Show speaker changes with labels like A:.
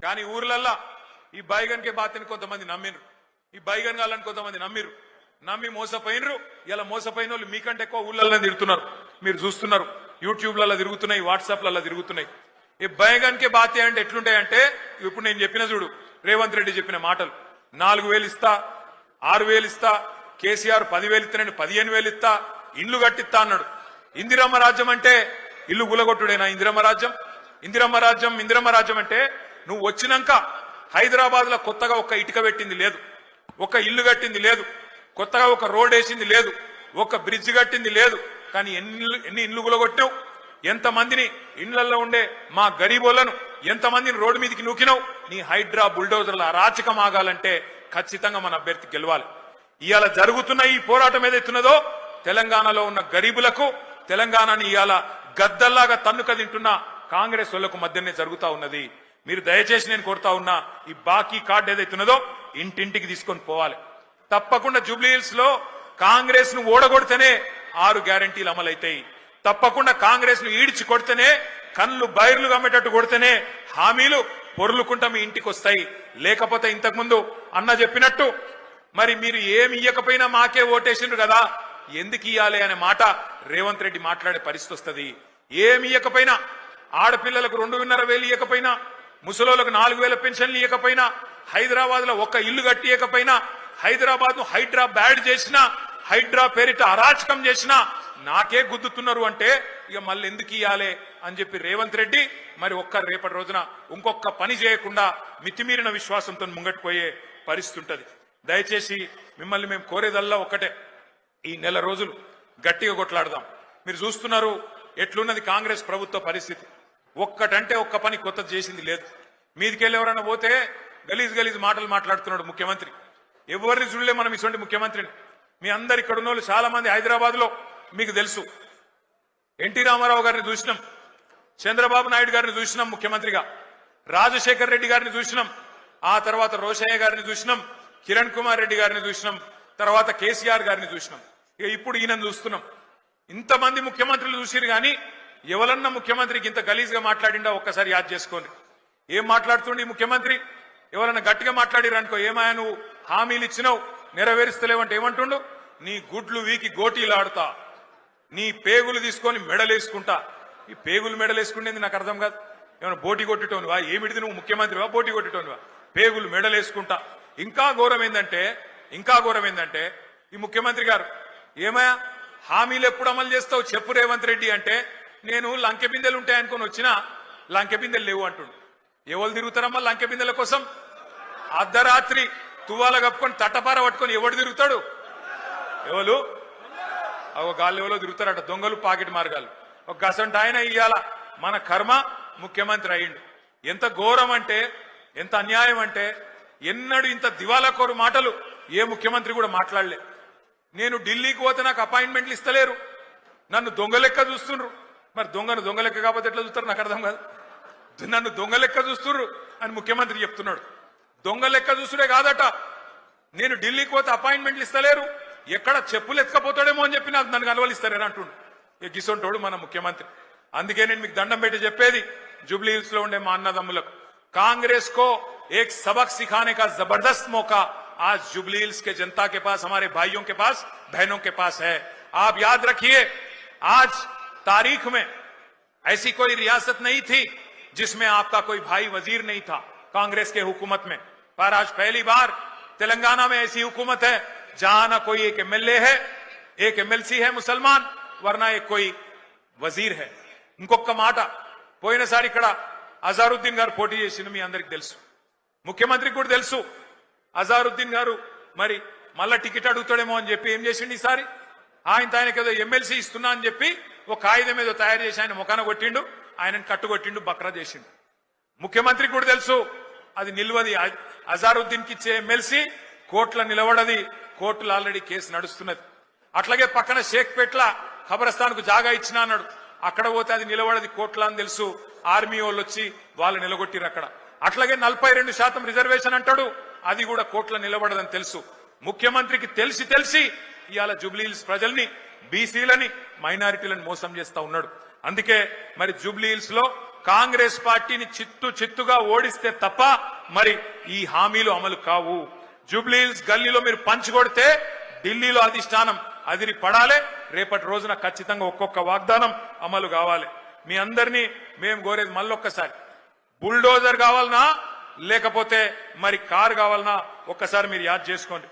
A: కానీ ఊర్లల్లా ఈ బైగన్ కే బాతని కొంతమంది నమ్మిరు, ఈ బైగన్ గాళ్ళని కొంతమంది నమ్మిరు, నమ్మి మోసపోయినరు. ఇలా మోసపోయిన వాళ్ళు మీకంటే ఎక్కువ ఊళ్ళల్లో తిరుగుతున్నారు, మీరు చూస్తున్నారు. యూట్యూబ్లలో తిరుగుతున్నాయి, వాట్సాప్లలో తిరుగుతున్నాయి. ఈ బైగన్ కే బాతే అంటే ఎట్లుంటాయంటే ఇప్పుడు నేను చెప్పిన చూడు, రేవంత్ రెడ్డి చెప్పిన మాటలు. 4,000 ఇస్తా, 6,000 ఇస్తా, కేసీఆర్ 10,000 ఇస్తానని 15,000 ఇస్తా, ఇండ్లు కట్టిస్తా అన్నాడు. ఇందిరమ్మ రాజ్యం అంటే ఇల్లు గులగొట్టుడేనా? ఇందిరమ్మ రాజ్యం, ఇందిరమ్మ రాజ్యం, ఇందిరమ్మ రాజ్యం అంటే నువ్వు వచ్చినాక హైదరాబాద్ లో కొత్తగా ఒక్క ఇటుక పెట్టింది లేదు, ఒక ఇల్లు కట్టింది లేదు, కొత్తగా ఒక రోడ్ వేసింది లేదు, ఒక బ్రిడ్జ్ కట్టింది లేదు. కానీ ఎన్ని ఇల్లు గులగొట్టినావు, ఎంతమందిని ఇండ్లలో ఉండే మా గరీబోళ్లను ఎంతమందిని రోడ్డు మీదకి నూకినావు. నీ హైడ్రా బుల్డోజర్ల అరాచకం ఆగాలంటే ఖచ్చితంగా మన అభ్యర్థి గెలవాలి. ఇవాళ జరుగుతున్న ఈ పోరాటం ఏదైతున్నదో తెలంగాణలో ఉన్న గరీబులకు, తెలంగాణని ఇవాళ గద్దల్లాగా తన్నుక తింటున్న కాంగ్రెస్ వాళ్లకు మధ్యనే జరుగుతా ఉన్నది. మీరు దయచేసి నేను కోరుతా ఉన్నా, ఈ బాకీ కార్డు ఏదైతున్నదో ఇంటింటికి తీసుకొని పోవాలి. తప్పకుండా జూబ్లీహిల్స్ లో కాంగ్రెస్ ను ఓడగొడితేనే 6 గ్యారంటీలు అమలైతాయి. తప్పకుండా కాంగ్రెస్ ను ఈడ్చి కొడితేనే, కళ్ళు బైర్లు గమ్మేటట్టు కొడితేనే హామీలు పొర్లుకుంటా మీ ఇంటికి వస్తాయి. లేకపోతే ఇంతకుముందు అన్న చెప్పినట్టు మరి మీరు ఏమి ఇయ్యకపోయినా మాకే ఓటేసిండ్రు కదా, ఎందుకు ఇయ్యాలి అనే మాట రేవంత్ రెడ్డి మాట్లాడే పరిస్థితి వస్తుంది. ఏమి ఇయ్యకపోయినా, ఆడపిల్లలకు 2,500 ఇయ్యకపోయినా, ముసలోళ్లకు 4,000 పెన్షన్లు ఇయ్యకపోయినా, హైదరాబాద్ లో ఒక్క ఇల్లు కట్టి ఇయ్యకపోయినా, హైదరాబాద్ ను హైడ్రా బ్యాడ్ చేసినా, హైడ్రా పేరిట అరాచకం చేసినా నాకే గుద్దుతున్నారు అంటే ఇక మళ్ళీ ఎందుకు ఇయ్యాలి అని చెప్పి రేవంత్ రెడ్డి మరి రేపటి రోజున ఇంకొక పని చేయకుండా మితిమీరిన విశ్వాసంతో ముంగట్టుపోయే పరిస్థితి ఉంటది. దయచేసి మిమ్మల్ని మేము కోరేదల్లా ఒక్కటే, ఈ నెల రోజులు గట్టిగా కొట్లాడదాం. మీరు చూస్తున్నారు ఎట్లున్నది కాంగ్రెస్ ప్రభుత్వ పరిస్థితి. ఒక్కటంటే ఒక్క పని కొత్తది చేసింది లేదు. మీదికెళ్ళి ఎవరైనా పోతే గలీజ్ మాటలు మాట్లాడుతున్నాడు ముఖ్యమంత్రి. ఎవరిని చూడలే మనం ఇటువంటి ముఖ్యమంత్రిని. మీ అందరు ఇక్కడ ఉన్న వాళ్ళు చాలా మంది హైదరాబాద్ లో మీకు తెలుసు, ఎన్టీ రామారావు గారిని చూసినాం, చంద్రబాబు నాయుడు గారిని చూసినాం ముఖ్యమంత్రిగా, రాజశేఖర్ రెడ్డి గారిని చూసినాం, ఆ తర్వాత రోషయ్య గారిని చూసినాం, కిరణ్ కుమార్ రెడ్డి గారిని చూసినాం, తర్వాత కేసీఆర్ గారిని చూసినాం, ఇక ఇప్పుడు ఈయనను చూస్తున్నాం. ఇంతమంది ముఖ్యమంత్రులు చూసిరు కానీ ఎవరన్నా ముఖ్యమంత్రికి ఇంత గలీజ్గా మాట్లాడిండా ఒక్కసారి యాద్ చేసుకోండి. ఏం మాట్లాడుతుండే ముఖ్యమంత్రి? ఎవరన్నా గట్టిగా మాట్లాడిరు అనుకో, ఏమాయా నువ్వు హామీలు ఇచ్చినావు నెరవేరుస్తలేవంటే ఏమంటుండు? నీ గుడ్లు వీకి గోటీలాడుతా, నీ పేగులు తీసుకొని మెడలేసుకుంటా. ఈ పేగులు మెడలేసుకునేది నాకు అర్థం కాదు. ఏమైనా బోటి కొట్టేటోనివా? ఏమిటిది నువ్వు ముఖ్యమంత్రివా? బోటి కొట్టేటోనివా? పేగులు మెడలేసుకుంటా. ఇంకా ఘోరం ఏందంటే ఈ ముఖ్యమంత్రి గారు ఏమయ్యా హామీలు ఎప్పుడు అమలు చేస్తావు చెప్పు రేవంత్ రెడ్డి అంటే, నేను లంకె బిందెలు ఉంటాయనుకుని వచ్చినా లంకె బిందెలు లేవు అంటుండు. ఎవరు తిరుగుతారమ్మా లంకె బిందెల కోసం? అర్ధరాత్రి తువ్వాల కప్పుకొని తట్టపార పట్టుకొని ఎవడు తిరుగుతాడు? ఎవరు గాళ్ళు ఎవరో తిరుగుతారట, దొంగలు, పాకెట్ మార్గాలు. ఒక గసంట ఆయన ఇయ్యాల మన కర్మ ముఖ్యమంత్రి అయ్యిండు. ఎంత ఘోరం అంటే, ఎంత అన్యాయం అంటే, ఎన్నడూ ఇంత దివాలాకోరు మాటలు ఏ ముఖ్యమంత్రి కూడా మాట్లాడలే. నేను ఢిల్లీకి పోతే నాకు అపాయింట్మెంట్లు ఇస్తలేరు, నన్ను దొంగ లెక్క చూస్తుండ్రు. మరి దొంగ లెక్క కాకపోతే ఎట్లా చూస్తారు నాకు అర్థం కాదు. నన్ను దొంగ లెక్క చూస్తుర్రు అని ముఖ్యమంత్రి చెప్తున్నాడు. దొంగ లెక్క చూసుడే కాదట, నేను ఢిల్లీకి పోతే అపాయింట్మెంట్లు ఇస్తలేరు, ఎక్కడ చెప్పులు ఎత్తుకపోతాడేమో అని చెప్పి నన్ను కలవలిస్తారని అంటుండు. గిసొంటోడు మన ముఖ్యమంత్రి. అందుకే నేను మీకు దండం పెట్టి చెప్పేది జూబ్లీ హిల్స్ లో ఉండే మా అన్నదమ్ములకు, కాంग्रेस को एक सबक सिखाने का जबरदस्त मौका आज जुबली हिल्स के जनता के पास, हमारे भाइयों के पास, बहनों के पास है. आप याद रखिए, आज तारीख में ऐसी कोई रियासत नहीं थी जिसमें आपका कोई भाई वजीर नहीं था कांग्रेस के हुकूमत में, पर आज पहली बार तेलंगाना में ऐसी हुकूमत है जहां ना कोई एक एमएलए है, एक एमएलसी है मुसलमान, वरना एक कोई वजीर है. ఇంకొక మాట, పోయినసారి ఇక్కడ అజారుద్దీన్ గారు పోటీ చేసింది మీ అందరికి తెలుసు, ముఖ్యమంత్రికి కూడా తెలుసు. అజారుద్దీన్ గారు మరి మళ్ళా టికెట్ అడుగుతాడేమో అని చెప్పి ఏం చేసిండు ఈసారి? ఆయనకి ఏదో ఎమ్మెల్సీ ఇస్తున్నా అని చెప్పి ఒక కాగితం ఏదో తయారు చేసి ఆయన ముఖాన కొట్టిండు, ఆయనను కట్టుకొట్టిండు, బక్రా చేసిండు. ముఖ్యమంత్రికి కూడా తెలుసు అది నిల్వది. అజారుద్దీన్ కి ఇచ్చే ఎమ్మెల్సీ కోర్టులో నిలబడది, కోర్టులో ఆల్రెడీ కేసు నడుస్తున్నది. అట్లాగే పక్కన షేక్పేట్ల ఖబరస్థాన్ కు జాగా ఇచ్చినా అన్నాడు, అక్కడ పోతే అది నిలబడది కోర్టులో అని తెలుసు. ఆర్మీ వాళ్ళు వచ్చి వాళ్ళు నిలగొట్టిరు అక్కడ. అట్లాగే 42% రిజర్వేషన్ అంటాడు, అది కూడా కోర్టులో నిలబడదని తెలుసు. ముఖ్యమంత్రికి తెలిసి ఇవాళ జూబ్లీ హిల్స్ ప్రజల్ని, బీసీలని, మైనారిటీలను మోసం చేస్తా ఉన్నాడు. అందుకే మరి జూబ్లీ హిల్స్ లో కాంగ్రెస్ పార్టీని చిత్తుగా ఓడిస్తే తప్ప మరి ఈ హామీలు అమలు కావు. జూబ్లీహిల్స్ గల్లీలో మీరు పంచుకొడితే ఢిల్లీలో అధిష్టానం అదిరి పడాలి. రేపటి రోజున ఖచ్చితంగా ఒక్కొక్క వాగ్దానం అమలు కావాలి. మీ అందరినీ మేము కోరేది మళ్ళొక్కసారి, బుల్డోజర్ కావాలనా లేకపోతే మరి కారు కావాలనా ఒక్కసారి మీరు యాద్ చేసుకోండి.